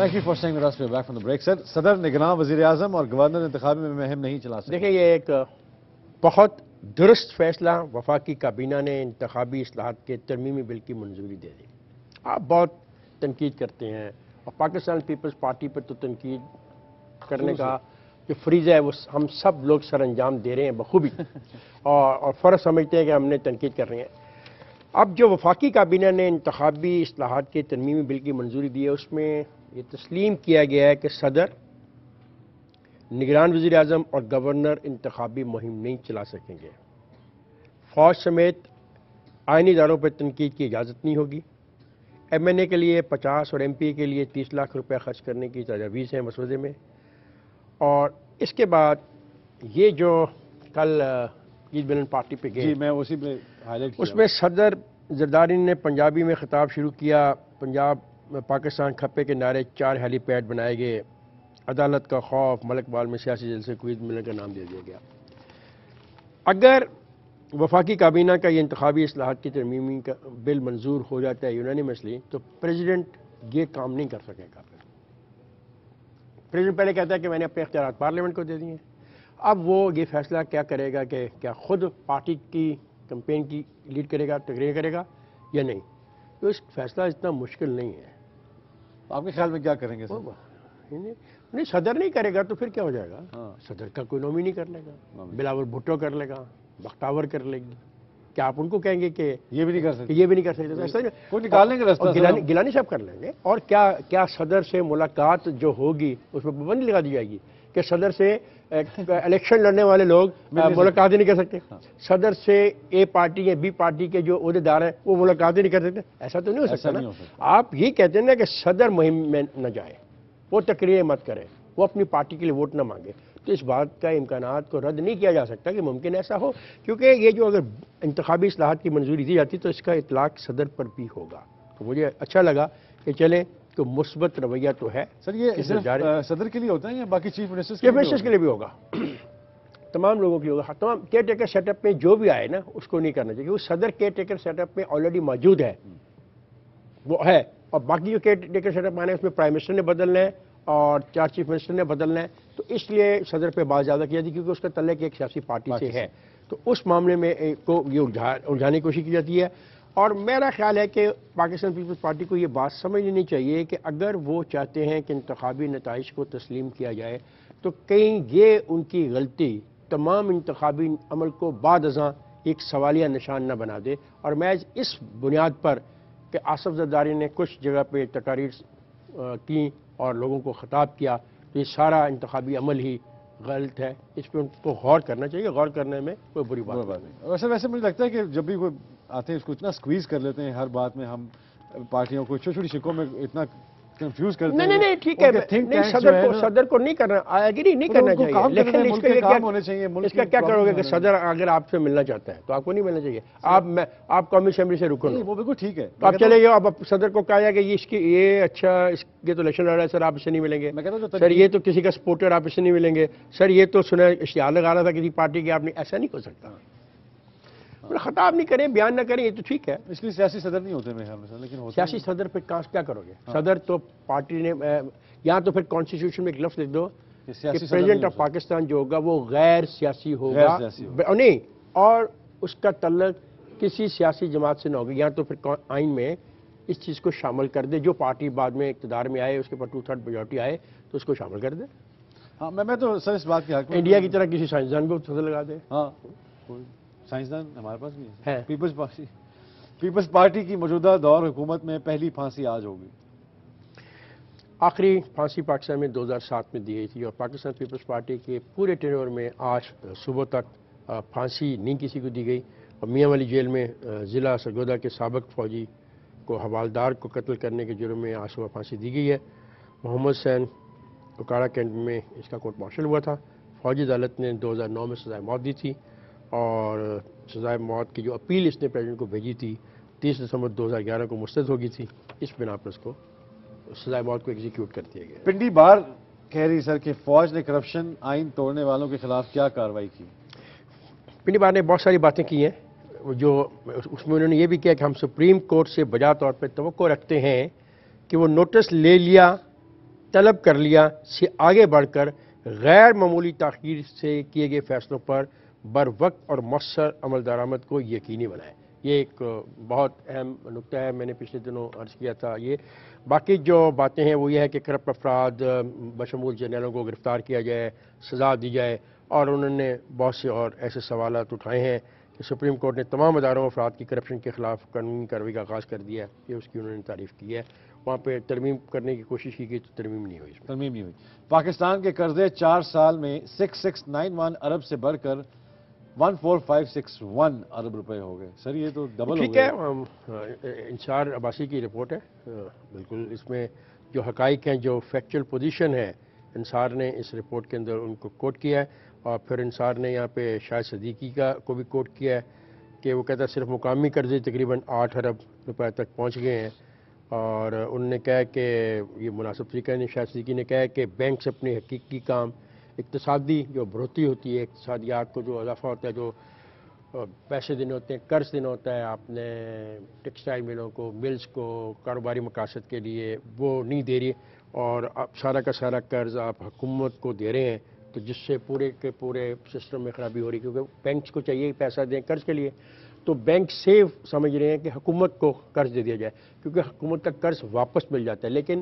Thank you for staying with us. We're back from the break. Sir, صدر نگراں وزیر اعظم اور گورنر انتخابی میں مہم نہیں چلا سکتے. دیکھیں یہ ایک بہت درست فیصلہ وفاقی کابینہ نے انتخابی اصلاحات کے ترمیمی بل کی منظوری دے دی. آپ بہت تنقید کرتے ہیں اور پاکستان پیپلز پارٹی پر تو تنقید کرنے کا جو فریضہ ہے وہ ہم سب لوگ سر انجام دے رہے ہیں بخوبی اور فرض سمجھتے ہیں کہ ہم نے تنقید کر رہے ہیں. اب جو وفاقی کابینہ نے انتخابی اصلاحات کے ترمیمی بل کی منظوری دی ہے اس میں یہ تسلیم کیا گیا ہے کہ صدر، نگران وزیر اعظم اور گورنر انتخابی مہم نہیں چلا سکیں گے. فوج سمیت آئینی اداروں پر تنقید کی اجازت نہیں ہوگی. ایم این اے کے لیے 50 اور ایم پی کے لیے 30 لاکھ روپے خرچ کرنے کی تجاویز ہیں مسودے میں. اور اس کے بعد یہ جو کل عید بلند پارٹی پہ گئے، جی میں اسی پہ ہائیلائٹ کیا. اس میں صدر زرداری نے پنجابی میں خطاب شروع کیا. پنجاب پاکستان کھپے کے نعرے، 4 ہیلی پیڈ بنائے گئے، عدالت کا خوف، ملک بال میں سیاسی جلسے کو عید ملن کا نام دے دیا گیا. اگر وفاقی کابینہ کا یہ انتخابی اصلاحات کی ترمیمی کا بل منظور ہو جاتا ہے یونانیمسلی تو پریزیڈنٹ یہ کام نہیں کر سکے گا. پریزیڈنٹ پہلے کہتا ہے کہ میں نے اپنے اختیارات پارلیمنٹ کو دے دیے ہیں. اب وہ یہ فیصلہ کیا کرے گا کہ کیا خود پارٹی کی کمپین کی لیڈ کرے گا، تقریر کرے گا یا نہیں. تو اس فیصلہ اتنا مشکل نہیں ہے. آپ کے خیال میں کیا کریں گے سر؟ نہیں، صدر نہیں کرے گا تو پھر کیا ہو جائے گا؟ صدر کا کوئی نومینی کر لے گا، بلاول بھٹو کر لے گا، بختاور کر لے گی. کیا آپ ان کو کہیں گے کہ یہ بھی نہیں کر سکتے؟ یہ بھی نہیں کر سکتے. کوئی نکالنے کا راستہ گیلانی صاحب کر لیں گے. اور کیا صدر سے ملاقات جو ہوگی اس میں پابندی لگا دی جائے گی کہ صدر سے الیکشن لڑنے والے لوگ ملاقات ہی نہیں کر سکتے؟ صدر سے اے پارٹی یا بی پارٹی کے جو عہدیدار ہیں وہ ملاقات ہی نہیں کر سکتے؟ ایسا تو نہیں ہو سکتا نا. آپ یہ کہتے ہیں نا کہ صدر مہم میں نہ جائے، وہ تقریر مت کرے، وہ اپنی پارٹی کے لیے ووٹ نہ مانگے. تو اس بات کا امکانات کو رد نہیں کیا جا سکتا کہ ممکن ایسا ہو، کیونکہ یہ جو اگر انتخابی اصلاحات کی منظوری دی جاتی تو اس کا اطلاق صدر پر بھی ہوگا. تو مجھے اچھا لگا کہ چلیں کہ مثبت رویہ تو ہے. سر یہ صرف صدر کے لیے ہوتا ہے یا باقی چیف منسٹرز کے لیے بھی ہوگا؟ تمام لوگوں کے لیے ہوگا. تمام کیئر ٹیکر سیٹ اپ میں جو بھی آئے نا اس کو نہیں کرنا چاہیے. وہ صدر کیئر ٹیکر سیٹ اپ میں آلریڈی موجود ہے، وہ ہے. اور باقی جو کیئر ٹیکر سیٹ اپ آنے اس میں پرائم منسٹر نے بدلنا ہے اور 4 چیف منسٹر نے بدلنا ہے. تو اس لیے صدر پہ بات زیادہ کی جاتی ہے کیونکہ اس کا تعلق ایک سیاسی پارٹی سے ہے. تو اس معاملے میں کو یہ الجھانے کی کوشش کی جاتی ہے. اور میرا خیال ہے کہ پاکستان پیپلز پارٹی کو یہ بات سمجھ لینی چاہیے کہ اگر وہ چاہتے ہیں کہ انتخابی نتائج کو تسلیم کیا جائے تو کہیں یہ ان کی غلطی تمام انتخابی عمل کو بعد ازاں ایک سوالیہ نشان نہ بنا دے. اور میں اس بنیاد پر کہ آصف زرداری نے کچھ جگہ پہ تقاریر کی اور لوگوں کو خطاب کیا تو یہ سارا انتخابی عمل ہی غلط ہے. اس پہ ان کو غور کرنا چاہیے. غور کرنے میں کوئی بری بات نہیں. ویسے مجھے لگتا ہے کہ جب بھی کوئی آتے ہیں اس کو اتنا سکویز کر لیتے ہیں ہر بات میں. ہم پارٹیوں کو چھوٹی چھوٹی شکوں میں اتنا کنفیوز کرتے ہیں. نہیں ٹھیک ہے. صدر کو نہیں کرنا نہیں کرنا چاہیے. لیکن اس کا کیا کرو گے کہ صدر اگر آپ سے ملنا چاہتا ہے تو آپ کو نہیں ملنا چاہیے. آپ قومی اسمبلی سے رکو. وہ بالکل ٹھیک ہے. تو آپ چلے گئے. اب صدر کو کہا جائے کہ یہ اچھا یہ تو الیکشن لڑ رہا ہے سر، آپ اس سے نہیں ملیں گے. سر یہ تو کسی کا سپورٹر، آپ اس سے نہیں ملیں گے. سر یہ تو سنا اشتہار لگا رہا تھا کسی پارٹی کے، آپ نے. ایسا نہیں ہو سکتا. خطاب نہیں کریں، بیان نہ کریں، یہ تو ٹھیک ہے. اس لیے سیاسی صدر نہیں ہوتے میرے خیال میں. لیکن سیاسی صدر پہ کیا کرو گے؟ صدر تو پارٹی نے یا تو پھر کانسٹیٹیوشن میں ایک لفظ لکھ دو کہ پریزیڈنٹ آف پاکستان جو ہوگا وہ غیر سیاسی ہوگا نہیں، اور اس کا تعلق کسی سیاسی جماعت سے نہ ہوگا. یا تو پھر آئین میں اس چیز کو شامل کر دے. جو پارٹی بعد میں اقتدار میں آئے اس کے اوپر 2/3 میجورٹی آئے تو اس کو شامل کر دے. ہاں میں تو سر اس بات کی حق میں انڈیا کی طرح کسی سائنسدان کو صدر لگا دے. ہاں سائنسدان ہمارے پاس بھی ہے. پیپلز پارٹی کی موجودہ دور حکومت میں پہلی پھانسی آج ہوگی. آخری پھانسی پاکستان میں 2007 میں دی گئی تھی اور پاکستان پیپلز پارٹی کے پورے ٹینور میں آج صبح تک پھانسی نہیں کسی کو دی گئی. اور میاں والی جیل میں ضلع سرگودا کے سابق فوجی کو حوالدار کو قتل کرنے کے جرم میں آج صبح پھانسی دی گئی ہے. محمد حسین کوکارا کینٹ میں اس کا کورٹ مارشل ہوا تھا. فوجی عدالت نے 2009 میں سزائے موت دی تھی اور سزائے موت کی جو اپیل اس نے پریزیڈنٹ کو بھیجی تھی 30 دسمبر 2011 کو مسترد ہو گئی تھی. اس بنا پر اس کو سزائے موت کو ایگزیکیوٹ کر دیا گیا. پنڈی بار کہہ رہی سر کہ فوج نے کرپشن آئین توڑنے والوں کے خلاف کیا کارروائی کی؟ پنڈی بار نے بہت ساری باتیں کی ہیں. جو اس میں انہوں نے یہ بھی کیا کہ ہم سپریم کورٹ سے بجا طور پہ توقع رکھتے ہیں کہ وہ نوٹس لے لیا طلب کر لیا سے آگے بڑھ کر غیر معمولی تاخیر سے کیے گئے فیصلوں پر بر وقت اور مؤثر عمل درآمد کو یقینی بنائیں۔ یہ ایک بہت اہم نکتہ ہے، میں نے پچھلے دنوں عرض کیا تھا یہ۔ باقی جو باتیں ہیں وہ یہ ہے کہ کرپٹ افراد بشمول جرنیلوں کو گرفتار کیا جائے، سزا دی جائے، اور انہوں نے بہت سے اور ایسے سوالات اٹھائے ہیں کہ سپریم کورٹ نے تمام اداروں افراد کی کرپشن کے خلاف قانونی کارروائی کا آغاز کر دیا ہے، یہ اس کی انہوں نے تعریف کی ہے۔ وہاں پہ ترمیم کرنے کی کوشش کی گئی تو ترمیم نہیں ہوئی اس میں۔ ترمیم نہیں ہوئی۔ پاکستان کے قرضے 4 سال میں 6691 ارب سے بڑھ کر 14561 ارب روپے ہو گئے۔ سر یہ تو ڈبل ہو ٹھیک گئے۔ ہے، انصار عباسی کی رپورٹ ہے، بالکل اس میں جو حقائق ہیں، جو فیکچول پوزیشن ہے، انصار نے اس رپورٹ کے اندر ان کو کوٹ کیا ہے، اور پھر انصار نے یہاں پہ شاہد صدیقی کو بھی کوٹ کیا ہے کہ وہ کہتا ہے صرف مقامی قرضے تقریباً 8 ارب روپے تک پہنچ گئے ہیں، اور انہوں نے کہا کہ یہ مناسب طریقہ نہیں۔ شاہد صدیقی نے کہا کہ بینک سے اپنے حقیقی کام، اقتصادی جو بڑھوتری ہوتی ہے، اقتصادیات کو جو اضافہ ہوتا ہے، جو پیسے دینے ہوتے ہیں، قرض دینا ہوتا ہے آپ نے ٹیکسٹائل ملوں کو، ملز کو، کاروباری مقاصد کے لیے، وہ نہیں دے رہی، اور آپ سارا کا سارا قرض آپ حکومت کو دے رہے ہیں، تو جس سے پورے کے پورے سسٹم میں خرابی ہو رہی ہے، کیونکہ بینکس کو چاہیے کہ پیسہ دیں قرض کے لیے، تو بینک سیف سمجھ رہے ہیں کہ حکومت کو قرض دے دیا جائے، کیونکہ حکومت کا قرض واپس مل جاتا ہے، لیکن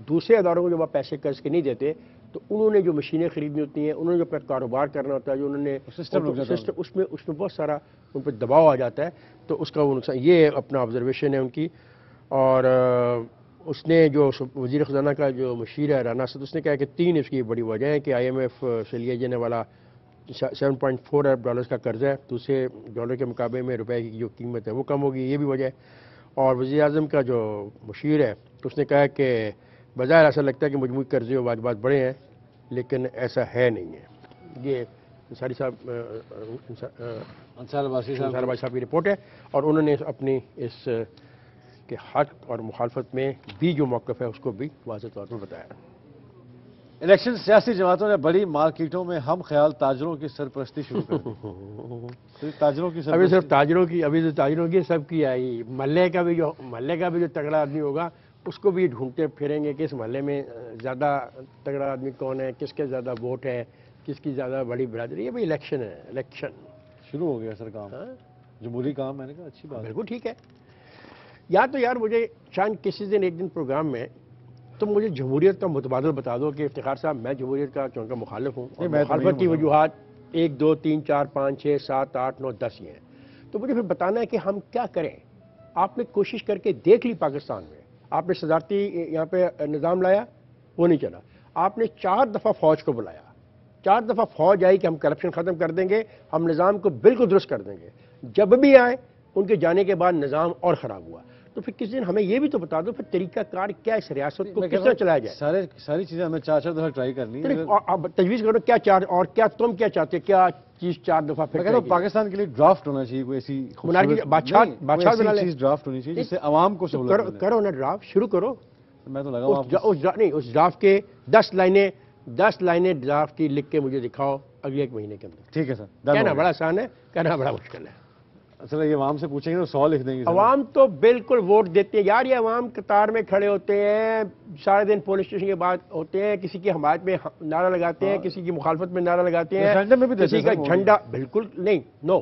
دوسرے اداروں کو جب آپ پیسے قرض کے نہیں دیتے تو انہوں نے جو مشینیں خریدنی ہوتی ہیں، انہوں نے جو اپنا کاروبار کرنا ہوتا ہے، جو انہوں نے سسٹم رک جاتا ہے۔ اس میں بہت سارا ان پہ دباؤ آ جاتا ہے، تو اس کا وہ نقصان، یہ اپنا آبزرویشن ہے ان کی۔ اور اس نے جو وزیر خزانہ کا جو مشیر ہے رانا اسد، اس نے کہا کہ 3 اس کی بڑی وجہ ہیں کہ آئی ایم ایف سے لیا جانے والا 7.4 ارب ڈالرز کا قرض ہے، دوسرے ڈالر کے مقابلے میں روپے کی جو قیمت ہے وہ کم ہوگی، یہ بھی وجہ ہے۔ اور وزیر اعظم کا جو مشیر ہے اس نے کہا کہ بظاہر ایسا لگتا ہے کہ مجموعی قرضے و واجبات بڑے ہیں، لیکن ایسا ہے نہیں ہے۔ یہ انصاری صاحب انصار عباسی صاحب انصار عباسی صاحب کی رپورٹ ہے، اور انہوں نے اپنی اس کے حق اور مخالفت میں بھی جو موقف ہے اس کو بھی واضح طور پر بتایا۔ الیکشن سیاسی جماعتوں نے بڑی مارکیٹوں میں ہم خیال تاجروں کی سرپرستی شروع کر دی۔ تاجروں کی ابھی سرپرستی صرف تاجروں کی سب کی آئی، محلے کا بھی جو تگڑا آدمی ہوگا اس کو بھی ڈھونڈتے پھریں گے کہ اس محلے میں زیادہ تگڑا آدمی کون ہے، کس کے زیادہ ووٹ ہے، کس کی زیادہ بڑی برادری ہے۔ بھائی الیکشن ہے، الیکشن شروع ہو گیا سر کام، جمہوری کام، میں نے کہا اچھی بات ہے۔ بالکل ٹھیک ہے۔ یا تو یار مجھے شاید کسی دن ایک دن پروگرام میں تم مجھے جمہوریت کا متبادل بتا دو کہ افتخار صاحب میں جمہوریت کا چونکہ مخالف ہوں، اور میں تو نہیں مخالفت کی ہوں۔ وجوہات 1 2 3 4 5 6 7 8 9 10 یہ ہیں، تو مجھے پھر بتانا ہے کہ ہم کیا کریں۔ آپ نے کوشش کر کے دیکھ لی پاکستان میں، آپ نے صدارتی یہاں پہ نظام لایا، وہ نہیں چلا، آپ نے 4 دفعہ فوج کو بلایا، 4 دفعہ فوج آئی کہ ہم کرپشن ختم کر دیں گے، ہم نظام کو بالکل درست کر دیں گے، جب بھی آئے ان کے جانے کے بعد نظام اور خراب ہوا۔ تو پھر کسی دن ہمیں یہ بھی تو بتا دو پھر طریقہ کار کیا اس ریاست کو کس طرح چلایا جائے۔ ساری چیزیں ہمیں 4 دفعہ ٹرائی کرنی ہے۔ آپ تجویز کرو کیا چار، اور کیا تم کیا چاہتے، کیا چیز 4 دفعہ پھر میں کہتا ہوں پاکستان کے لیے ڈرافٹ ہونا چاہیے، کوئی ایسی بادشاہ بنا لے، چیز ڈرافٹ ہونی چاہیے جس سے عوام کو سہولت ملے۔ کرو نا ڈرافٹ شروع کرو۔ میں تو لگا ہوں آپ کو۔ نہیں، اس ڈرافٹ کے 10 لائنیں ڈرافٹ کی لکھ کے مجھے دکھاؤ اگلے 1 مہینے کے اندر۔ ٹھیک ہے سر، کہنا بڑا آسان ہے، کہنا بڑا مشکل ہے۔ اصل یہ عوام سے پوچھیں گے تو 100 لکھ دیں گے۔ عوام تو بالکل ووٹ دیتے ہیں یار، یہ عوام قطار میں کھڑے ہوتے ہیں، سارے دن پولیس اسٹیشن کے بعد ہوتے ہیں، کسی کی حمایت میں نعرہ لگاتے ہیں، کسی کی مخالفت میں نعرہ لگاتے ہیں، ریفرینڈم میں بھی دیتے کسی کا ہیں جھنڈا، بالکل نہیں، نو،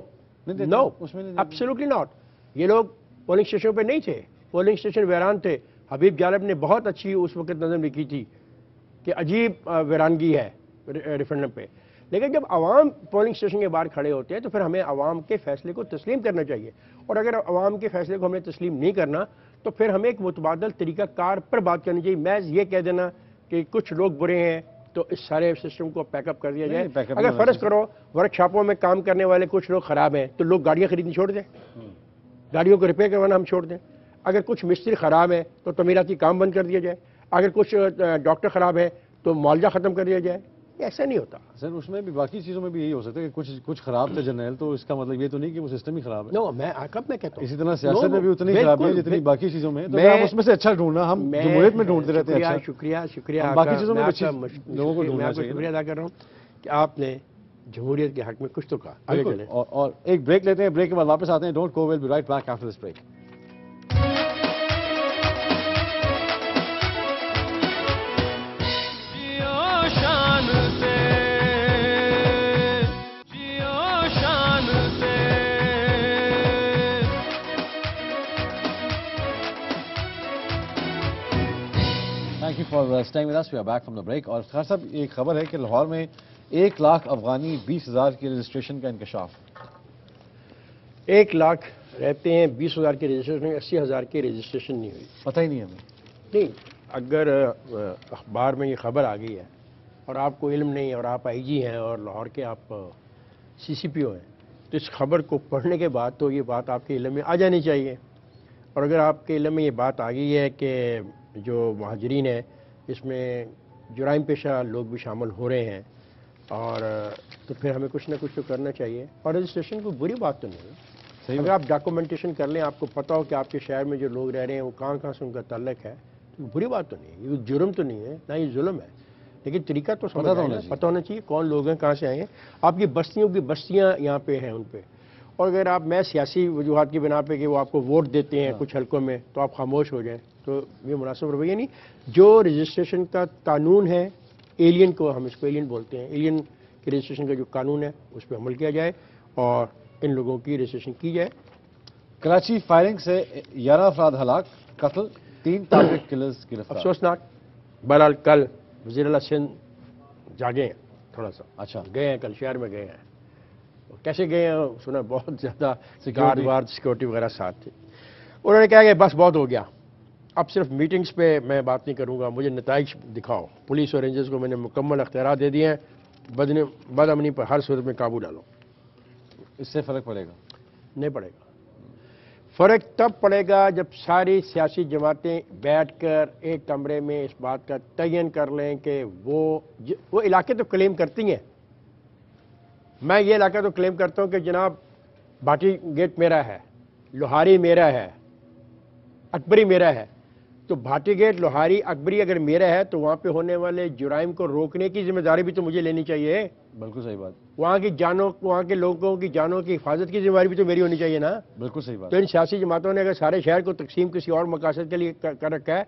اس میں نہیں، ایبسولوٹلی ناٹ۔ یہ لوگ پولنگ اسٹیشن پہ نہیں تھے، پولنگ اسٹیشن ویران تھے۔ حبیب جالب نے بہت اچھی اس وقت نظم لکھی تھی کہ عجیب ویرانگی ہے ریفرینڈم پہ، لیکن جب عوام پولنگ اسٹیشن کے باہر کھڑے ہوتے ہیں تو پھر ہمیں عوام کے فیصلے کو تسلیم کرنا چاہیے، اور اگر عوام کے فیصلے کو ہم نے تسلیم نہیں کرنا تو پھر ہمیں ایک متبادل طریقہ کار پر بات کرنی چاہیے۔ محض یہ کہہ دینا کہ کچھ لوگ برے ہیں تو اس سارے سسٹم کو پیک اپ کر دیا جائے۔ اگر فرض کرو ورک شاپوں میں کام کرنے والے کچھ لوگ خراب ہیں تو لوگ گاڑیاں خریدنی چھوڑ دیں، گاڑیوں کو ریپیئر کروانا ہم چھوڑ دیں۔ اگر کچھ مستری خراب ہے تو تعمیراتی کام بند کر دیا جائے، اگر کچھ ڈاکٹر خراب ہے تو معالجہ ختم کر دیا جائے۔ ایسا نہیں ہوتا سر، اس میں بھی باقی چیزوں میں بھی یہی ہو سکتا ہے کہ کچھ خراب تھے جرنیل، تو اس کا مطلب یہ تو نہیں کہ وہ سسٹم ہی خراب ہے۔ نو، میں کب میں کہتا ہوں اسی طرح سیاست میں بھی اتنی خرابی ہے جتنی باقی چیزوں میں، تو آپ اس میں سے اچھا ڈھونڈنا، ہم جمہوریت میں ڈھونڈتے رہتے ہیں اچھا۔ شکریہ باقی چیزوں میں اچھی لوگوں کو ڈھونڈنا چاہیے۔ شکریہ ادا کر رہا ہوں کہ آپ نے جمہوریت کے حق میں کچھ تو کہا۔ آگے چلیں اور ایک بریک لیتے ہیں، بریک کے بعد واپس آتے ہیں۔ Don't go, we'll be right back after this break. staying with us. We are back from the break. اور خیر صاحب ایک خبر ہے کہ لاہور میں 1 لاکھ افغانی 20,000 کی رجسٹریشن کا انکشاف. 1 لاکھ رہتے ہیں, 20,000 کی رجسٹریشن, 80,000 کی رجسٹریشن نہیں ہوئی. پتہ ہی نہیں ہمیں. نہیں, اگر اخبار میں یہ خبر آ گئی ہے اور آپ کو علم نہیں اور آپ آئی جی ہیں اور لاہور کے آپ سی سی پی او ہیں, تو اس خبر کو پڑھنے کے بعد تو یہ بات آپ کے علم میں آ جانی چاہیے. اور اگر آپ کے علم میں یہ بات آ گئی ہے کہ جو مہاجرین ہیں اس میں جرائم پیشہ لوگ بھی شامل ہو رہے ہیں, اور تو پھر ہمیں کچھ نہ کچھ تو کرنا چاہیے. اور رجسٹریشن کوئی بری بات تو نہیں ہے. اگر آپ ڈاکومنٹیشن کر لیں, آپ کو پتہ ہو کہ آپ کے شہر میں جو لوگ رہ رہے ہیں وہ کہاں سے ان کا تعلق ہے, تو بری بات تو نہیں ہے. یہ جرم تو نہیں ہے, نہ یہ ظلم ہے, لیکن طریقہ تو پتہ ہونا چاہیے کون لوگ ہیں, کہاں سے آئے ہیں. آپ کی بستیاں یہاں پہ ہیں ان پہ. اور اگر آپ میں سیاسی وجوہات کی بنا پہ کہ وہ آپ کو ووٹ دیتے ہیں کچھ حلقوں میں تو آپ خاموش ہو جائیں, تو یہ مناسب رویہ نہیں. جو رجسٹریشن کا قانون ہے, ایلین کو ہم اس کو ایلین بولتے ہیں, ایلین کی رجسٹریشن کا جو قانون ہے اس پہ عمل کیا جائے اور ان لوگوں کی رجسٹریشن کی جائے. کراچی فائرنگ سے 11 افراد ہلاک, قتل, 3 ٹارگٹ کلرز گرفتار. افسوسناک. بہرحال کل وزیر اعلیٰ سندھ جاگے ہیں تھوڑا سا, اچھا گئے ہیں, کل شہر میں گئے ہیں. کیسے گئے ہیں سنا, بہت زیادہ سیکورٹی وغیرہ ساتھ تھی. انہوں نے کہا کہ بس بہت ہو گیا, اب صرف میٹنگز پہ میں بات نہیں کروں گا, مجھے نتائج دکھاؤ. پولیس اور رینجرز کو میں نے مکمل اختیارات دے دیے ہیں, بد امنی پر ہر صورت میں قابو ڈالو. اس سے فرق پڑے گا؟ نہیں پڑے گا. فرق تب پڑے گا جب ساری سیاسی جماعتیں بیٹھ کر ایک کمرے میں اس بات کا تعین کر لیں کہ وہ علاقے تو کلیم کرتی ہیں. میں یہ علاقہ تو کلیم کرتا ہوں کہ جناب بھاٹی گیٹ میرا ہے, لوہاری میرا ہے, اکبری میرا ہے. تو بھاٹی گیٹ, لوہاری, اکبری اگر میرا ہے تو وہاں پہ ہونے والے جرائم کو روکنے کی ذمہ داری بھی تو مجھے لینی چاہیے. بالکل صحیح بات. وہاں کی جانوں, وہاں کے لوگوں کی جانوں کی حفاظت کی ذمہ داری بھی تو میری ہونی چاہیے نا. بالکل صحیح بات. تو ان سیاسی جماعتوں نے اگر سارے شہر کو تقسیم کسی اور مقاصد کے لیے کر رکھا ہے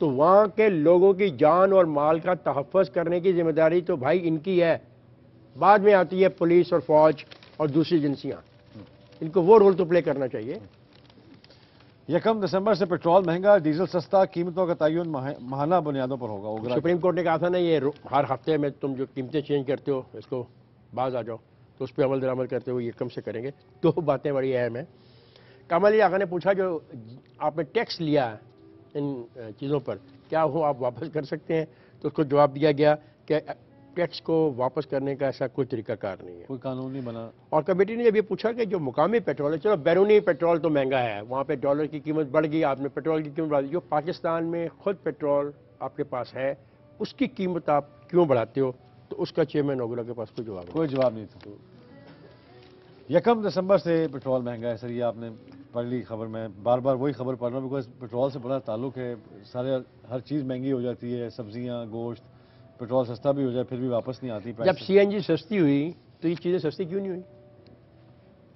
تو وہاں کے لوگوں کی جان اور مال کا تحفظ کرنے کی ذمہ داری تو بھائی ان کی ہے. بعد میں آتی ہے پولیس اور فوج اور دوسری ایجنسیاں, ان کو وہ رول تو پلے کرنا چاہیے. 1 دسمبر سے پیٹرول مہنگا, ڈیزل سستا, قیمتوں کا تعین ماہانہ بنیادوں پر ہوگا. سپریم کورٹ نے کہا تھا نا یہ ہر ہفتے میں تم جو قیمتیں چینج کرتے ہو اس کو باز آ جاؤ, تو اس پہ عمل درآمد کرتے ہوئے 1 سے کریں گے. 2 باتیں بڑی اہم ہیں. کمال علی آقا نے پوچھا جو آپ نے ٹیکس لیا ان چیزوں پر کیا وہ آپ واپس کر سکتے ہیں, تو اس کو جواب دیا گیا کہ ٹیکس کو واپس کرنے کا ایسا کوئی طریقہ کار نہیں ہے, کوئی قانون نہیں بنا. اور کمیٹی نے جب یہ پوچھا کہ جو مقامی پیٹرول ہے, چلو بیرونی پیٹرول تو مہنگا ہے, وہاں پہ ڈالر کی قیمت بڑھ گئی, آپ نے پیٹرول کی قیمت بڑھا دی. جو پاکستان میں خود پیٹرول آپ کے پاس ہے اس کی قیمت آپ کیوں بڑھاتے ہو, تو اس کا چیئرمین اوگلا کے پاس کوئی جواب نہیں تھا. 1 دسمبر سے پیٹرول مہنگا ہے. سر یہ آپ نے پڑھ لی خبر, میں بار بار وہی خبر پڑھ رہا ہوں بیکاز پیٹرول سے بڑا تعلق ہے. ہر چیز مہنگی ہو جاتی ہے, سبزیاں, گوشت. پیٹرول سستا بھی ہو جائے پھر بھی واپس نہیں آتی. جب سی این جی سستی ہوئی تو یہ چیزیں سستی کیوں نہیں ہوئی,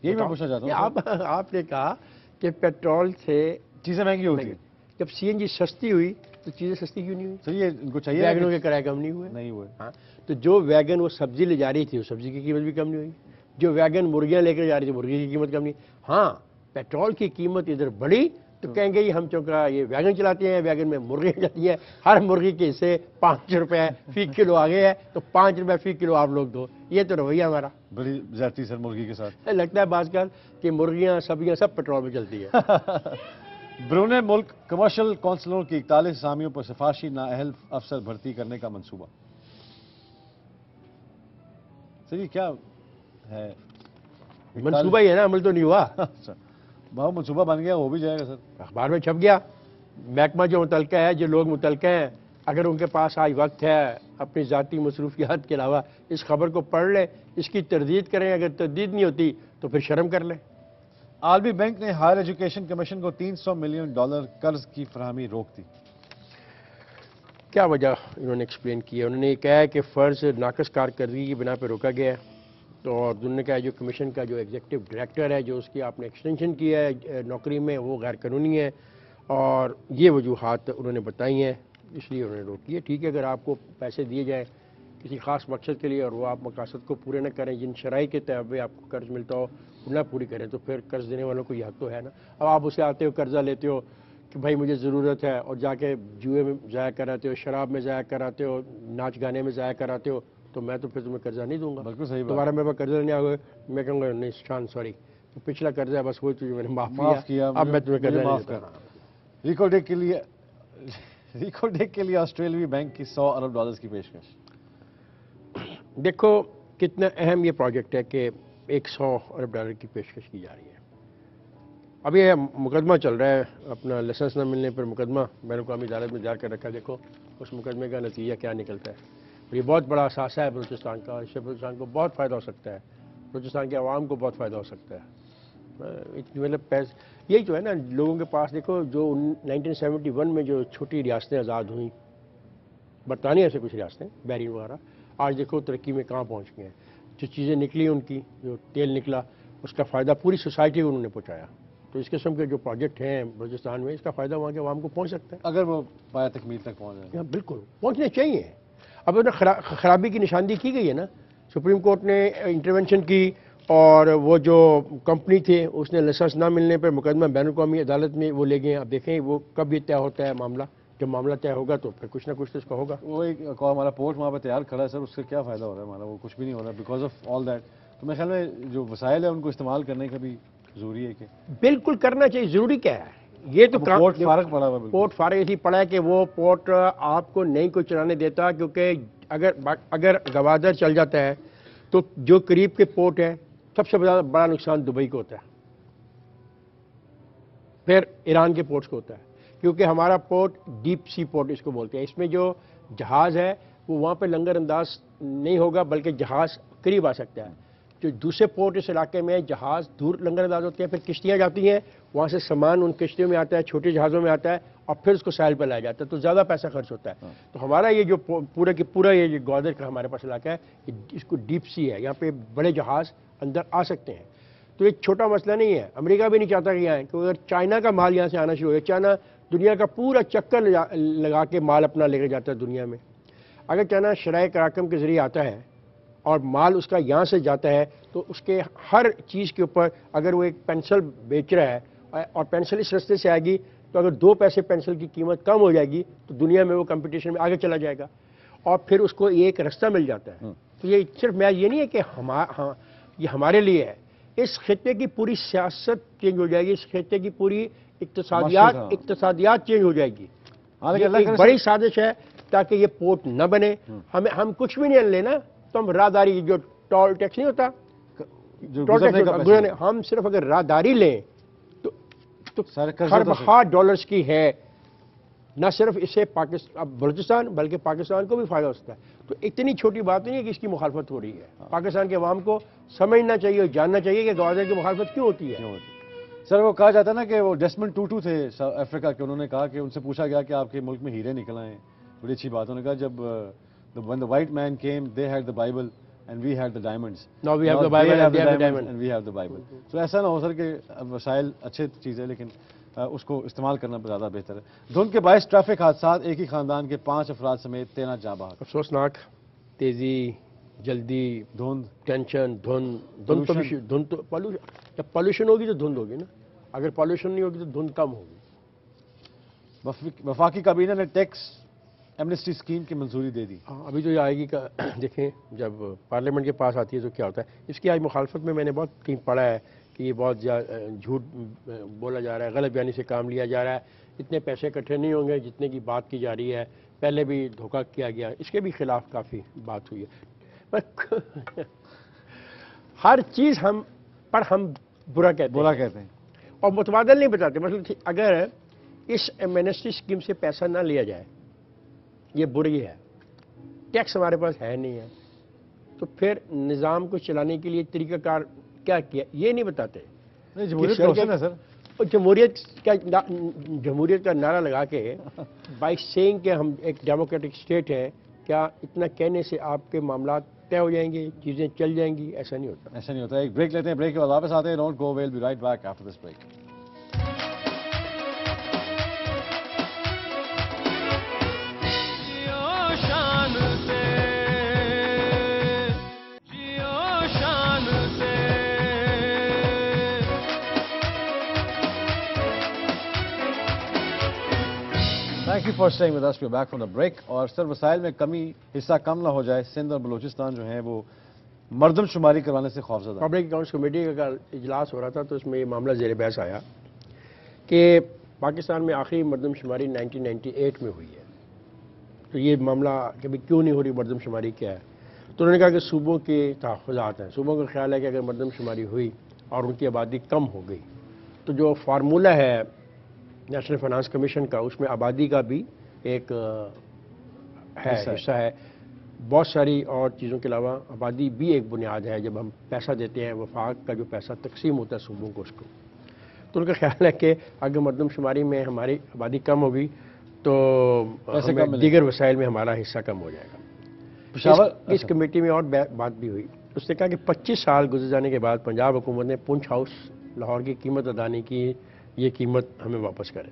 یہی میں پوچھنا چاہتا ہوں. آپ نے کہا کہ پیٹرول سے چیزیں مہنگی ہوتی ہیں, جب سی این جی سستی ہوئی تو چیزیں سستی کیوں نہیں ہوئی؟ سر یہ ان کو چاہیے ویگنوں کے کرایہ کم نہیں ہوئے. ہاں, تو جو ویگن وہ سبزی لے جا رہی تھی اس سبزی کی قیمت بھی کم نہیں ہوئی. جو ویگن مرغیاں لے کر جا رہی تھی مرغی کی قیمت کم نہیں. ہاں, پیٹرول کی قیمت ادھر بڑھی تو کہیں گے ہم چونکہ یہ ویگن چلاتے ہیں, ویگن میں مرغیاں جاتی ہیں, ہر مرغی کے حصے 5 روپے فی کلو آگے ہے, تو 5 روپے فی کلو آپ لوگ دو. یہ تو رویہ ہمارا بڑی زیادتی سر مرغی کے ساتھ. لگتا ہے بعض کل کہ مرغیاں سبزیاں سب پیٹرول میں چلتی ہے. بیرون ملک کمرشل کونسلوں کی 41 اسامیوں پر سفارشی نااہل افسر بھرتی کرنے کا منصوبہ. سر یہ کیا ہے منصوبہ؟ ہی ہے نا, عمل تو نہیں ہوا. بہت منصوبہ بن گیا, ہو بھی جائے گا سر. اخبار میں چھپ گیا. محکمہ جو متعلقہ ہے, جو لوگ متعلقہ ہیں, اگر ان کے پاس آج وقت ہے اپنی ذاتی مصروفیات کے علاوہ اس خبر کو پڑھ لیں, اس کی تردید کریں. اگر تردید نہیں ہوتی تو پھر شرم کر لیں. عالمی بینک نے ہائر ایجوکیشن کمیشن کو $300 ملین قرض کی فراہمی روک دی. کیا وجہ انہوں نے ایکسپلین کی ہے؟ انہوں نے یہ کہا ہے کہ فرض ناقص کارکردگی کی بنا پہ روکا گیا ہے. تو انہوں نے کہا جو کمیشن کا جو ایگزیکٹو ڈائریکٹر ہے, جو اس کی آپ نے ایکسٹینشن کی ہے نوکری میں, وہ غیر قانونی ہے. اور یہ وجوہات انہوں نے بتائی ہیں, اس لیے انہوں نے روکی ہے. ٹھیک ہے, اگر آپ کو پیسے دیے جائیں کسی خاص مقصد کے لیے اور وہ آپ مقاصد کو پورے نہ کریں, جن شرائط کے تحت آپ کو قرض ملتا ہو وہ نہ پوری کریں, تو پھر قرض دینے والوں کو یہ حق تو ہے نا. اب آپ اسے آتے ہو قرضہ لیتے ہو کہ بھائی مجھے ضرورت ہے اور جا کے جوئے میں ضائع کراتے ہو, شراب میں ضائع کراتے ہو, ناچ گانے میں ضائع کراتے ہو, تو میں تو پھر تمہیں قرضہ نہیں دوں گا. بالکل صحیح بات. دوبارہ میرے پاس قرضہ نہیں آئے, میں کہوں گا نہیں شان سوری, تو پچھلا قرضہ ہے بس وہی تجھے میں نے معاف کیا, اب میں تمہیں قرضہ نہیں معاف دیتا. کر. ریکو ڈیک کے لیے آسٹریلوی بینک کی $100 ارب کی پیشکش. دیکھو کتنا اہم یہ پروجیکٹ ہے کہ $100 ارب کی پیشکش کی جا رہی ہے. اب یہ مقدمہ چل رہا ہے اپنا لائسنس نہ ملنے پر مقدمہ بین الاقوامی عدالت میں دائر کر رکھا ہے. دیکھو اس مقدمے کا نتیجہ کیا نکلتا ہے. یہ بہت بڑا اثاثہ ہے بلوچستان کا, اس سے بلوچستان کو بہت فائدہ ہو سکتا ہے, بلوچستان کے عوام کو بہت فائدہ ہو سکتا ہے. مطلب یہی تو ہے نا لوگوں کے پاس. دیکھو جو 1971 میں جو چھوٹی ریاستیں آزاد ہوئیں, برطانیہ سے کچھ ریاستیں بحرین وغیرہ, آج دیکھو ترقی میں کہاں پہنچ گئے ہیں. جو چیزیں نکلی ان کی, جو تیل نکلا, اس کا فائدہ پوری سوسائٹی کو انہوں نے پہنچایا. تو اس قسم کے جو پروجیکٹ ہیں بلوچستان میں, اس کا فائدہ وہاں کے عوام کو پہنچ سکتا ہے اگر وہ پایہ تکمیل تک پہنچ جائے. بالکل پہنچنے چاہیے. اب خرابی کی نشاندہی کی گئی ہے نا, سپریم کورٹ نے انٹرونشن کی, اور وہ جو کمپنی تھے اس نے لائسنس نہ ملنے پر مقدمہ بین الاقوامی عدالت میں وہ لے گئے. اب دیکھیں وہ کب یہ طے ہوتا ہے معاملہ. جب معاملہ طے ہوگا تو پھر کچھ نہ کچھ تو اس کا ہوگا. وہ ایک ہمارا پورٹ وہاں پہ تیار کھڑا ہے سر, اس سے کیا فائدہ ہو رہا ہے ہمارا؟ وہ کچھ بھی نہیں ہو رہا بیکاز آف آل دیٹ. تو میرے خیال میں جو وسائل ہے ان کو استعمال کرنے کا بھی ضروری ہے کہ بالکل کرنا چاہیے. ضروری کیا ہے یہ تو پورٹ فارغ پڑا ہوا. پورٹ فارغ اسی پڑا ہے کہ وہ پورٹ آپ کو نہیں کوئی چلانے دیتا, کیونکہ اگر گوادر چل جاتا ہے تو جو قریب کے پورٹ ہے سب سے بڑا نقصان دبئی کو ہوتا ہے, پھر ایران کے پورٹس کو ہوتا ہے, کیونکہ ہمارا پورٹ ڈیپ سی پورٹ اس کو بولتے ہیں. اس میں جو جہاز ہے وہ وہاں پہ لنگر انداز نہیں ہوگا, بلکہ جہاز قریب آ سکتا ہے. جو دوسرے پورٹ اس علاقے میں جہاز دور لنگر انداز ہوتے ہیں, پھر کشتیاں جاتی ہیں, وہاں سے سامان ان کشتیوں میں آتا ہے, چھوٹے جہازوں میں آتا ہے, اور پھر اس کو ساحل پہ لایا جاتا ہے, تو زیادہ پیسہ خرچ ہوتا ہے. تو ہمارا یہ جو پورا کی پورا یہ جو گوادر کا ہمارے پاس علاقہ ہے, اس کو ڈیپ سی ہے, یہاں پہ بڑے جہاز اندر آ سکتے ہیں. تو ایک چھوٹا مسئلہ نہیں ہے. امریکہ بھی نہیں چاہتا کہ آئیں, کیونکہ اگر چائنا کا مال یہاں سے آنا شروع ہو گیا, چائنا دنیا کا پورا چکر لگا کے مال اپنا لے کے جاتا ہے دنیا میں. اگر چائنا شرائع کراکم کے ذریعے آتا ہے اور مال اس کا یہاں سے جاتا ہے, تو اس کے ہر چیز کے اوپر اگر وہ ایک پینسل بیچ رہا ہے اور پینسل اس رستے سے آئے گی, تو اگر 2 پیسے پینسل کی قیمت کم ہو جائے گی تو دنیا میں وہ کمپٹیشن میں آگے چلا جائے گا, اور پھر اس کو ایک رستہ مل جاتا ہے. تو یہ صرف میں یہ نہیں ہے کہ یہ ہمارے لیے ہے, اس خطے کی پوری سیاست چینج ہو جائے گی, اس خطے کی پوری اقتصادیات چینج ہو جائے گی. یہ ایک بڑی سازش ہے تاکہ یہ پورٹ نہ بنے. ہم کچھ بھی نہیں لینا, تو ہم راہداری جو ٹول ٹیکس نہیں ہوتا, ہم صرف اگر راہداری لیں تو خربہ ڈالرز کی ہے. نہ صرف اس سے بلوچستان بلکہ پاکستان کو بھی فائدہ ہو سکتا ہے. تو اتنی چھوٹی بات نہیں ہے کہ اس کی مخالفت ہو رہی ہے. پاکستان کے عوام کو سمجھنا چاہیے اور جاننا چاہیے کہ گوادر کی مخالفت کیوں ہوتی ہے. سر وہ کہا جاتا ہے نا کہ وہ ڈیسمنڈ ٹوٹو تھے افریقہ کے, انہوں نے کہا کہ ان سے پوچھا گیا کہ آپ کے ملک میں ہیرے نکل آئے ہیں. بڑی اچھی بات. انہوں نے کہا جب when the white man came they had the Bible and we had the diamonds. Now we have the Bible and they have the diamond. And we have the Bible. So ایسا نہ ہو سر کہ وسائل اچھے چیز ہے لیکن اس کو استعمال کرنا زیادہ بہتر ہے. دھند کے باعث ٹریفک حادثات, ایک ہی خاندان کے 5 افراد سمیت 13 جاں بحق. افسوسناک. تیزی, جلدی, دھند, ٹینشن, دھند تو جب پالوشن ہوگی تو دھند ہوگی نا. اگر پالوشن نہیں ہوگی تو دھند کم ہوگی. وفاقی کابینہ نے ٹیکس ایمنسٹی اسکیم کی منظوری دے دی. ابھی جو یہ آئے گی دیکھیں جب پارلیمنٹ کے پاس آتی ہے تو کیا ہوتا ہے. اس کی آج مخالفت میں نے بہت کہیں پڑھا ہے کہ یہ بہت جھوٹ بولا جا رہا ہے, غلط بیانی سے کام لیا جا رہا ہے, اتنے پیسے اکٹھے نہیں ہوں گے جتنے کی بات کی جا رہی ہے, پہلے بھی دھوکہ کیا گیا. اس کے بھی خلاف کافی بات ہوئی ہے. ہر چیز ہم برا کہتے ہیں اور متبادل نہیں بتاتے. مثلا اگر اس ایمنسٹی اسکیم سے پیسہ نہ لیا جائے, یہ بری ہے, ٹیکس ہمارے پاس ہے نہیں ہے, تو پھر نظام کو چلانے کے لیے طریقہ کار کیا کیا یہ نہیں بتاتے. جمہوریت کا نعرہ لگا کے بائی سیئنگ کہ ہم ایک ڈیموکریٹک اسٹیٹ ہے, کیا اتنا کہنے سے آپ کے معاملات طے ہو جائیں گے, چیزیں چل جائیں گی؟ ایسا نہیں ہوتا. ایسا نہیں ہوتا. ایک بریک لیتے ہیں, بریک کے بعد واپس آتے ہیں. Don't go, we'll be right back after this break. Thank you for staying with us. We're back from the break. اور سر وسائل میں کمی حصہ کم نہ ہو جائے، سندھ اور بلوچستان جو ہیں وہ مردم شماری کروانے سے خوفزدہ ہیں۔ پبلک اکاؤنٹس کمیٹی کا اجلاس ہو رہا تھا تو اس میں یہ معاملہ زیر بحث آیا کہ پاکستان میں آخری مردم شماری 1998 میں ہوئی ہے، تو یہ معاملہ کہ بھی کیوں نہیں ہو رہی مردم شماری کیا ہے، تو انہوں نے کہا کہ صوبوں کے تحفظات ہیں، صوبوں کا خیال ہے کہ اگر مردم شماری ہوئی اور ان کی آبادی کم ہو گئی تو جو فارمولہ ہے نیشنل فائنانس کمیشن کا، اس میں آبادی کا بھی ایک حصہ ہے، بہت ساری اور چیزوں کے علاوہ آبادی بھی ایک بنیاد ہے۔ جب ہم پیسہ دیتے ہیں وفاق کا جو پیسہ تقسیم ہوتا ہے صوبوں کو، اس کو تو ان کا خیال ہے کہ اگر مردم شماری میں ہماری آبادی کم ہوگی تو دیگر وسائل میں ہمارا حصہ کم ہو جائے گا۔ اس کمیٹی میں اور بات بھی ہوئی، اس نے کہا کہ 25 سال گزر جانے کے بعد پنجاب حکومت نے پنچ ہاؤس لاہور کی قیمت ادا نہیں کی، یہ قیمت ہمیں واپس کرے۔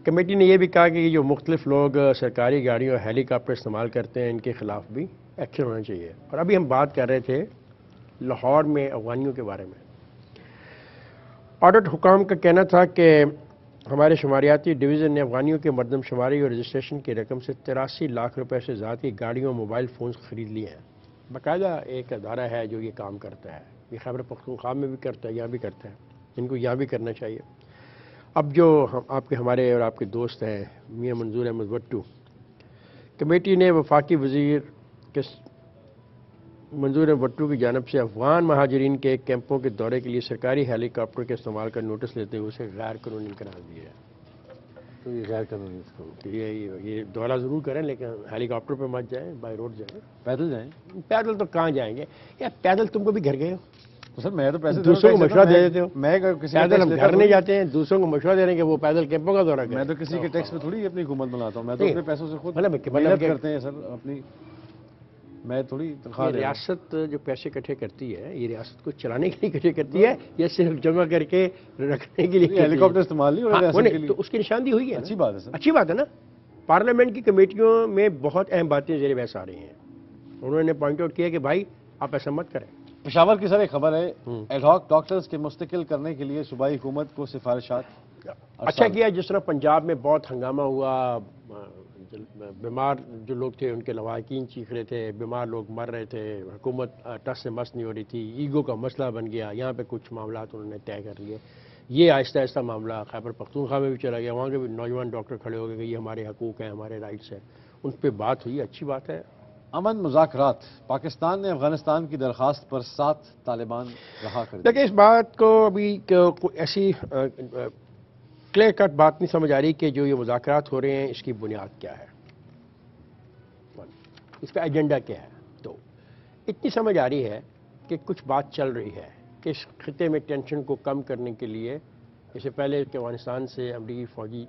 کمیٹی نے یہ بھی کہا کہ یہ جو مختلف لوگ سرکاری گاڑیوں اور ہیلی کاپٹر استعمال کرتے ہیں ان کے خلاف بھی ایکشن ہونا چاہیے۔ اور ابھی ہم بات کر رہے تھے لاہور میں افغانیوں کے بارے میں۔ آڈٹ حکام کا کہنا تھا کہ ہمارے شماریاتی ڈویژن نے افغانیوں کے مردم شماری اور رجسٹریشن کی رقم سے 83 لاکھ روپے سے زیادہ کی گاڑیوں اور موبائل فونز خرید لیے ہیں۔ باقاعدہ ایک ادارہ ہے جو یہ کام کرتا ہے، یہ خیبر پختونخوا میں بھی کرتا ہے، یہاں بھی کرتا ہے، ان کو یہاں بھی کرنا چاہیے۔ اب جو ہمارے اور آپ کے دوست ہیں میاں منظور احمد وٹو، کمیٹی نے وفاقی وزیر کے منظور احمد وٹو کی جانب سے افغان مہاجرین کے کیمپوں کے دورے کے لیے سرکاری ہیلی کاپٹر کے استعمال کا نوٹس لیتے ہوئے اسے غیر قانونی قرار دیا ہے۔ تو یہ غیر قانونی یہ دورہ ضرور کریں لیکن ہیلی کاپٹر پہ مت جائیں، بائی روڈ جائیں۔ پیدل جائیں؟ پیدل تو کہاں جائیں گے یار، پیدل تم کو بھی گھر گئے ہو تو سر میں تو پیسے دوسروں کو مشورہ دے دیتے ہو۔ میں پیدل ہم گھر نہیں جاتے ہیں، دوسروں کو مشورہ دے رہے ہیں کہ وہ پیدل کیمپوں کا دورہ کریں۔ میں تو کسی کے ٹیکس میں تھوڑی اپنی حکومت بناتا ہوں، میں تو اپنے پیسوں سے خود محنت محنت کرتے ہیں سر اپنی، میں تھوڑی تنخواہ دے رہا ہوں۔ ریاست جو پیسے اکٹھے کرتی ہے یہ ریاست کو چلانے کے لیے اکٹھے کرتی ہے یا صرف جمع کر کے رکھنے کے لیے؟ ہیلی کاپٹر استعمال نہیں ہو رہا ریاست کے لیے، تو اس کی نشاندہی ہوئی ہے۔ اچھی بات ہے سر، اچھی بات ہے نا۔ پارلیمنٹ کی کمیٹیوں میں بہت اہم باتیں زیر بحث آ رہی ہیں، انہوں نے پوائنٹ آؤٹ کیا کہ بھائی آپ ایسا مت کریں۔ پشاور کی سر ایک خبر ہے، ایڈ ہاک ڈاکٹرز کے مستقل کرنے کے لیے صوبائی حکومت کو سفارشات۔ اچھا کیا جس طرح پنجاب میں بہت ہنگامہ ہوا، بیمار جو لوگ تھے ان کے لواحقین چیخ رہے تھے، بیمار لوگ مر رہے تھے، حکومت ٹس سے مس نہیں ہو رہی تھی، ایگو کا مسئلہ بن گیا، یہاں پہ کچھ معاملات انہوں نے طے کر لیے۔ یہ آہستہ آہستہ معاملہ خیبر پختونخوا میں بھی چلا گیا، وہاں کے بھی نوجوان ڈاکٹر کھڑے ہو گئے کہ یہ ہمارے حقوق ہیں، ہمارے رائٹس ہیں، ان پہ بات ہوئی، اچھی بات ہے۔ امن مذاکرات، پاکستان نے افغانستان کی درخواست پر 7 طالبان رہا کر دیے۔ لیکن اس بات کو ابھی ایسی کلیئر کٹ بات نہیں سمجھ آ رہی کہ جو یہ مذاکرات ہو رہے ہیں اس کی بنیاد کیا ہے، اس کا ایجنڈا کیا ہے۔ تو اتنی سمجھ آ رہی ہے کہ کچھ بات چل رہی ہے کہ اس خطے میں ٹینشن کو کم کرنے کے لیے، اس سے پہلے کہ افغانستان سے امریکی فوجی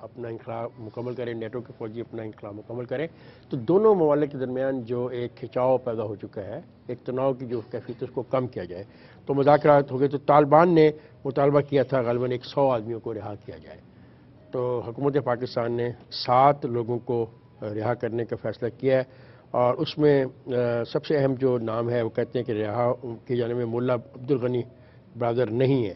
اپنا انخلا مکمل کریں، نیٹو کے فوجی اپنا انخلا مکمل کریں، تو دونوں ممالک کے درمیان جو ایک کھچاؤ پیدا ہو چکا ہے، ایک تناؤ کی جو کیفیت ہے اس کو کم کیا جائے۔ تو مذاکرات ہو گئے، تو طالبان نے مطالبہ کیا تھا غالباً 100 آدمیوں کو رہا کیا جائے، تو حکومت پاکستان نے 7 لوگوں کو رہا کرنے کا فیصلہ کیا ہے، اور اس میں سب سے اہم جو نام ہے وہ کہتے ہیں کہ رہا کیے جانے میں مولا عبدالغنی برادر نہیں ہے،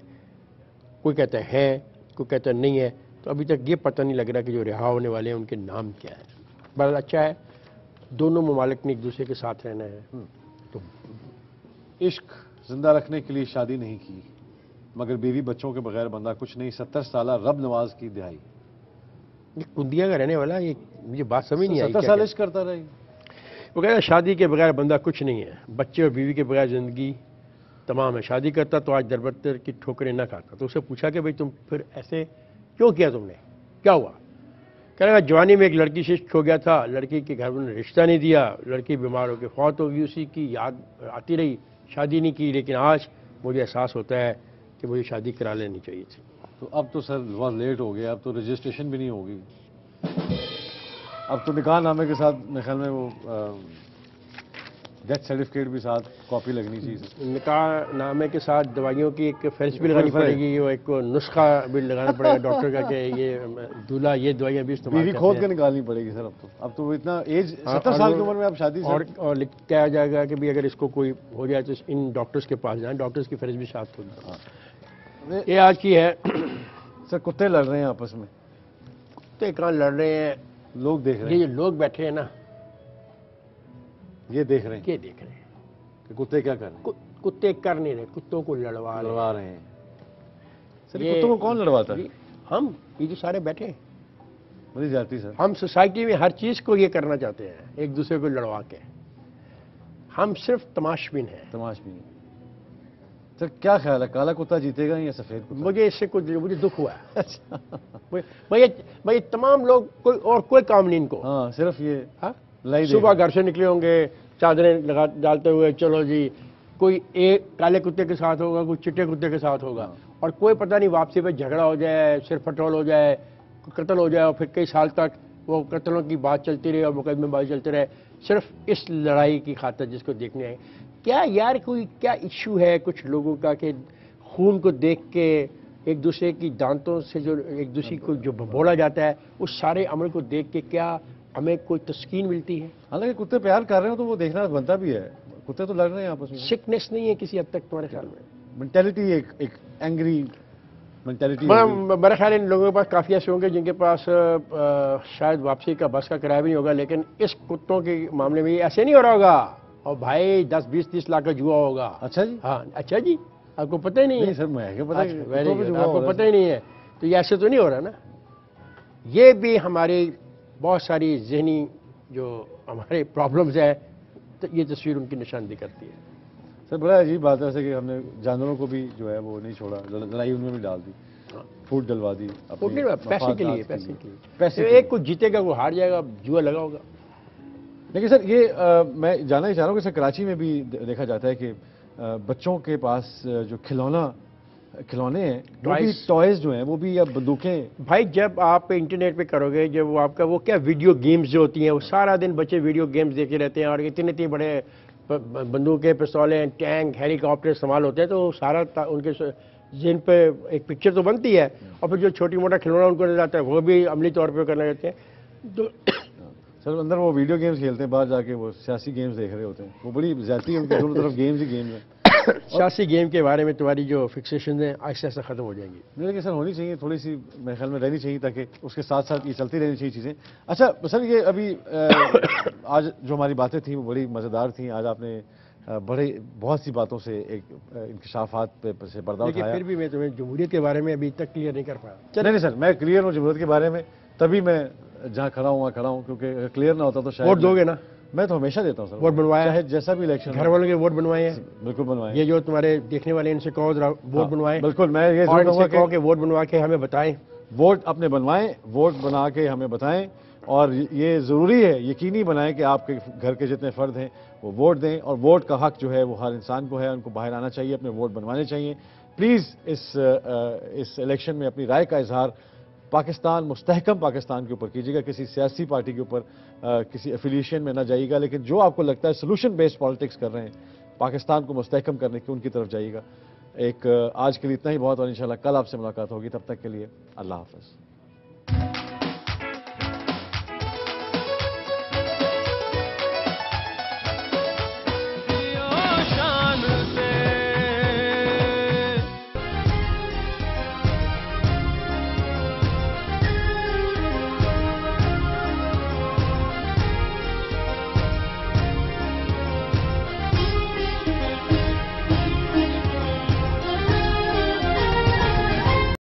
کوئی کہتا ہے کوئی کہتا نہیں ہے، تو ابھی تک یہ پتہ نہیں لگ رہا کہ جو رہا ہونے والے ہیں ان کے نام کیا ہے۔ بہت اچھا ہے، دونوں ممالک نے ایک دوسرے کے ساتھ رہنا ہے۔ تو عشق زندہ رکھنے کے لیے شادی نہیں کی، مگر بیوی بچوں کے بغیر بندہ کچھ نہیں، 70 سالہ رب نواز کی دہائی۔ یہ کندیا کا رہنے والا، یہ مجھے بات سمجھ نہیں آئی۔ 70 سال عشق کرتا رہی، وہ کہہ رہا شادی کے بغیر بندہ کچھ نہیں ہے، بچے اور بیوی کے بغیر زندگی تمام ہے، شادی کرتا تو آج دربدر کی ٹھوکریں نہ کھاتا۔ تو اسے پوچھا کہ بھئی تم پھر ایسے کیوں کیا، تم نے کیا ہوا؟ کہہ رہا جوانی میں ایک لڑکی سے عشق ہو گیا تھا، لڑکی کے گھر والوں نے رشتہ نہیں دیا، لڑکی بیمار ہو کے فوت ہو گئی، اسی کی یاد آتی رہی، شادی نہیں کی، لیکن آج مجھے احساس ہوتا ہے کہ مجھے شادی کرا لینی چاہیے تھی۔ تو اب تو سر بہت لیٹ ہو گیا، اب تو رجسٹریشن بھی نہیں ہوگی، اب تو نکاح نامے کے ساتھ میرے خیال میں وہ ڈیتھ سرٹیفکیٹ بھی ساتھ کاپی لگنی چاہیے۔ نکاح نامے کے ساتھ دوائیوں کی ایک فہرست بھی لگانی پڑے گی، اور ایک نسخہ بھی لگانا پڑے گا ڈاکٹر کا کہ یہ دولہا یہ دوائیاں بھی استعمال بیوی کرتے کھود ہیں۔ کے نکالنی پڑے گی سر، اب تو اتنا ایج 70 سال کی عمر میں اب شادی اور کہا جائے گا کہ بھی اگر اس کو کوئی ہو جائے تو ان ڈاکٹرز کے پاس جائیں، ڈاکٹرز کی فہرست بھی ساتھ ہوگی۔ یہ آج کی ہے۔ سر کتے لڑ رہے ہیں آپس میں، کتے کہاں لڑ رہے ہیں، لوگ دیکھ رہے یہ ہیں، جو لوگ بیٹھے ہیں نا یہ دیکھ رہے ہیں یہ دیکھ رہے ہیں، کہ کتے کیا کر رہے ہیں، کتے کر نہیں رہے، کتوں کو لڑوا رہے ہیں۔ لڑوا رہے ہیں۔ سر یہ- کتوں کو کون لڑواتا ہے؟ ہم یہ جو سارے بیٹھے ہیں، بڑی زیادتی سر۔ ہم سوسائٹی میں ہر چیز کو یہ کرنا چاہتے ہیں، ایک دوسرے کو لڑوا کے، ہم صرف تماشبین ہیں۔ تماش بھی نہیں۔ سر کیا خیال ہے، کالا کتا جیتے گا یا سفید کتا؟ مجھے اس سے مجھے دکھ ہوا ہے۔ بھئی تمام لوگ کوئی کام نہیں ان کو، ہاں صرف یہ ہاں؟ لائی صبح گھر سے نکلے ہوں گے چادریں ڈالتے ہوئے، چلو جی کوئی ایک کالے کتے کے ساتھ ہوگا، کوئی چٹے کتے کے ساتھ ہوگا، اور کوئی پتہ نہیں واپسی پہ جھگڑا ہو جائے، سر پھٹول ہو جائے، قتل ہو جائے، اور پھر کئی سال تک وہ قتلوں کی بات چلتی رہے اور مقدمے بات چلتے رہے، صرف اس لڑائی کی خاطر جس کو دیکھنے آئے۔ کیا یار کوئی کیا ایشو ہے کچھ لوگوں کا کہ خون کو دیکھ کے ایک دوسرے کی دانتوں سے جو ایک دوسرے کو جو بولا جاتا ہے، اس سارے عمل کو دیکھ کے کیا ہمیں کوئی تسکین ملتی ہے؟ حالانکہ کتے پیار کر رہے ہو تو وہ دیکھنا بنتا بھی ہے، کتے تو لڑ رہے ہیں آپس میں۔ سکنس نہیں ہے کسی حد تک تمہارے خیال میں؟ مینٹیلٹی ایک اینگری مینٹیلٹی۔ میرا خیال ہے ان لوگوں کے پاس کافی ایسے ہوں گے جن کے پاس شاید واپسی کا بس کا کرایہ بھی نہیں ہوگا، لیکن اس کتوں کے معاملے میں یہ ایسے نہیں ہو رہا ہوگا، اور بھائی 10 20 30 لاکھ کا جوا ہوگا۔ اچھا جی، ہاں اچھا جی، آپ کو پتہ ہی نہیں نہیں ہے؟ سر میں کیا پتا اچھا، very good، آپ کو پتہ ہی نہیں ہے تو یہ ایسے تو نہیں ہو رہا نا۔ یہ بھی ہماری بہت ساری ذہنی جو ہمارے پرابلمز ہیں، تو یہ تصویر ان کی نشاندہی کرتی ہے۔ سر بڑا عجیب بات ہے ایسے کہ ہم نے جانوروں کو بھی جو ہے وہ نہیں چھوڑا، لڑائی ان میں بھی ڈال دی، فوڈ ڈلوا دی، اپنی پیسے کے لیے، مفادات پیسے کے لیے، پیسے ایک کو جیتے گا وہ ہار جائے گا، جوا لگا ہوگا۔ لیکن سر یہ میں جاننا ہی چاہ رہا ہوں کہ سر کراچی میں بھی دیکھا جاتا ہے کہ بچوں کے پاس جو کھلونے ہیں وہ بھی ٹوائز جو ہیں وہ بھی اب بندوقیں۔ بھائی جب آپ انٹرنیٹ پہ کرو گے، جب وہ آپ کا وہ کیا ویڈیو گیمز جو ہوتی ہیں، وہ سارا دن بچے ویڈیو گیمز دیکھتے رہتے ہیں، اور اتنے بڑے بندوقیں، پستولیں، ٹینک، ہیلی کاپٹر استعمال ہوتے ہیں، تو سارا ان کے ذہن پہ ایک پکچر تو بنتی ہے، اور پھر جو چھوٹی موٹا کھلونا ان کو نظر آتا ہے وہ بھی عملی طور پہ کرنا چاہتے ہیں۔ تو سر اندر وہ ویڈیو گیمز کھیلتے ہیں، باہر جا کے وہ سیاسی گیمز دیکھ رہے ہوتے ہیں، وہ بڑی زیادتی ہے، ان کے دونوں طرف گیمز ہی گیمز ہیں۔ سیاسی گیم کے بارے میں تمہاری جو فکسیشن ہیں آہستہ آہستہ ختم ہو جائیں گی۔ نہیں لیکن سر ہونی چاہیے تھوڑی سی، میرے خیال میں رہنی چاہیے، تاکہ اس کے ساتھ ساتھ یہ چلتی رہنی چاہیے چیزیں۔ اچھا سر یہ ابھی آج جو ہماری باتیں تھیں وہ بڑی مزیدار تھیں، آج آپ نے بہت سی باتوں سے ایک انکشافات سے پردہ لیکن اٹھایا۔ پھر بھی میں تمہیں جمہوریت کے بارے میں ابھی تک کلیئر نہیں کر پایا۔ نہیں سر میں کلیئر ہوں جمہوریت کے بارے میں، تبھی میں جہاں کھڑا ہوں وہاں کھڑا ہوں، کیونکہ اگر کلیئر نہ ہوتا تو شاید ووٹ دو گے نا؟ میں تو ہمیشہ دیتا ہوں سر، ووٹ بنوایا؟ چاہے جیسا بھی الیکشن گھر والوں کے ووٹ بنوائے ہیں؟ بالکل بنوائے، یہ جو تمہارے دیکھنے والے ان سے کہو ذرا ووٹ بنوائیں، بالکل میں یہ اور ضرور ان کہوں سے گا کہو کہ کہ ووٹ بنوا کے ہمیں بتائیں۔ ووٹ اپنے بنوائیں، ووٹ بنا کے ہمیں بتائیں، اور یہ ضروری ہے یقینی بنائیں کہ آپ کے گھر کے جتنے فرد ہیں وہ ووٹ دیں، اور ووٹ کا حق جو ہے وہ ہر انسان کو ہے، ان کو باہر آنا چاہیے، اپنے ووٹ بنوانے چاہیے۔ پلیز اس الیکشن میں اپنی رائے کا اظہار پاکستان، مستحکم پاکستان کے اوپر کیجیے گا، کسی سیاسی پارٹی کے اوپر کسی ایفیلیشن میں نہ جائیے گا، لیکن جو آپ کو لگتا ہے سولوشن بیسڈ پالیٹکس کر رہے ہیں پاکستان کو مستحکم کرنے کی، ان کی طرف جائیے گا۔ آج کے لیے اتنا ہی بہت، اور انشاءاللہ کل آپ سے ملاقات ہوگی، تب تک کے لیے اللہ حافظ۔